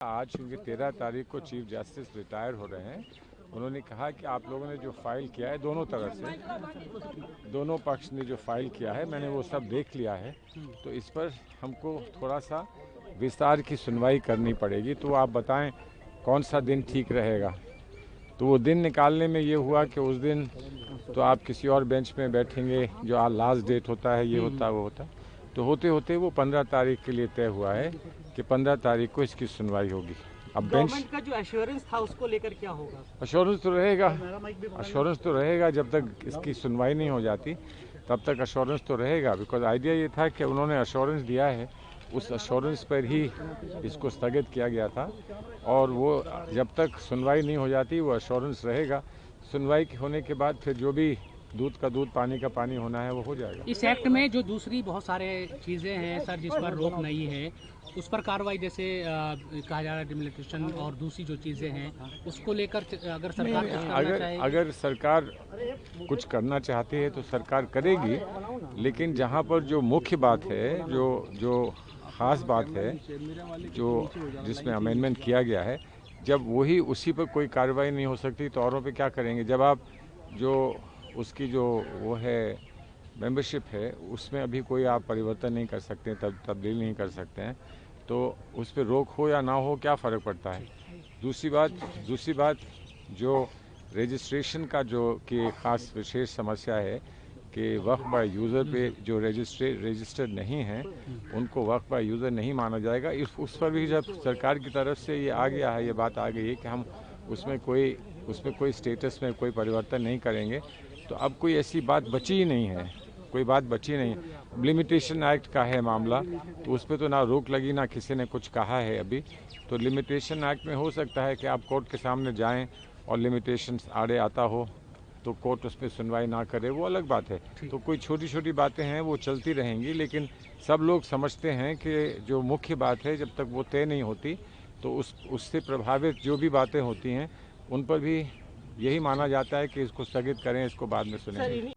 आज क्योंकि 13 तारीख को चीफ जस्टिस रिटायर हो रहे हैं, उन्होंने कहा कि आप लोगों ने जो फाइल किया है दोनों तरफ से, दोनों पक्ष ने जो फाइल किया है मैंने वो सब देख लिया है, तो इस पर हमको थोड़ा सा विस्तार की सुनवाई करनी पड़ेगी। तो आप बताएं कौन सा दिन ठीक रहेगा। तो वो दिन निकालने में ये हुआ कि उस दिन तो आप किसी और बेंच में बैठेंगे, जो आज लास्ट डेट होता है, ये होता है वो होता है, तो होते होते वो 15 तारीख के लिए तय हुआ है कि 15 तारीख को इसकी सुनवाई होगी। अब गवर्नमेंट का जो एश्योरेंस था उसको लेकर क्या होगा? एश्योरेंस तो रहेगा, एश्योरेंस तो रहेगा जब तक इसकी सुनवाई नहीं हो जाती तब तक एश्योरेंस तो रहेगा। बिकॉज आइडिया ये था कि उन्होंने एश्योरेंस दिया है, उस एश्योरेंस पर ही इसको स्थगित किया गया था और वो जब तक सुनवाई नहीं हो जाती वो एश्योरेंस रहेगा। सुनवाई होने के बाद फिर जो भी दूध का दूध पानी का पानी होना है वो हो जाएगा। इस एक्ट में जो दूसरी बहुत सारे चीज़ें हैं सर जिस पर रोक नहीं है, उस पर कार्रवाई जैसे कहा जा रहा है डिमोलिटेशन और दूसरी जो चीज़ें हैं उसको लेकर अगर सरकार अगर सरकार कुछ करना चाहती है तो सरकार करेगी, लेकिन जहाँ पर जो मुख्य बात है, जो ख़ास बात है, जो जिसमें अमेंडमेंट किया गया है, जब वही उसी पर कोई कार्रवाई नहीं हो सकती तो औरों पे क्या करेंगे। जब आप जो उसकी जो वो है मेंबरशिप है उसमें अभी कोई आप परिवर्तन नहीं कर सकते, तब्दील नहीं कर सकते हैं, तो उस पर रोक हो या ना हो क्या फ़र्क पड़ता है। दूसरी बात जो रजिस्ट्रेशन का जो कि ख़ास विशेष समस्या है कि वक्फ बाय यूज़र पे जो रजिस्टर्ड नहीं हैं उनको वक्फ बाय यूज़र नहीं माना जाएगा। उस पर भी जब सरकार की तरफ से ये आ गया है, ये बात आ गई है कि हम उसमें कोई स्टेटस में कोई परिवर्तन नहीं करेंगे, तो अब कोई ऐसी बात बची ही नहीं है, कोई बात बची नहीं। लिमिटेशन एक्ट का है मामला, तो उस पर तो ना रोक लगी ना किसी ने कुछ कहा है अभी। तो लिमिटेशन एक्ट में हो सकता है कि आप कोर्ट के सामने जाएं और लिमिटेशन आड़े आता हो तो कोर्ट उस पर सुनवाई ना करे, वो अलग बात है। तो कोई छोटी छोटी बातें हैं वो चलती रहेंगी, लेकिन सब लोग समझते हैं कि जो मुख्य बात है जब तक वो तय नहीं होती तो उससे प्रभावित जो भी बातें होती हैं उन पर भी यही माना जाता है कि इसको स्थगित करें, इसको बाद में सुनें।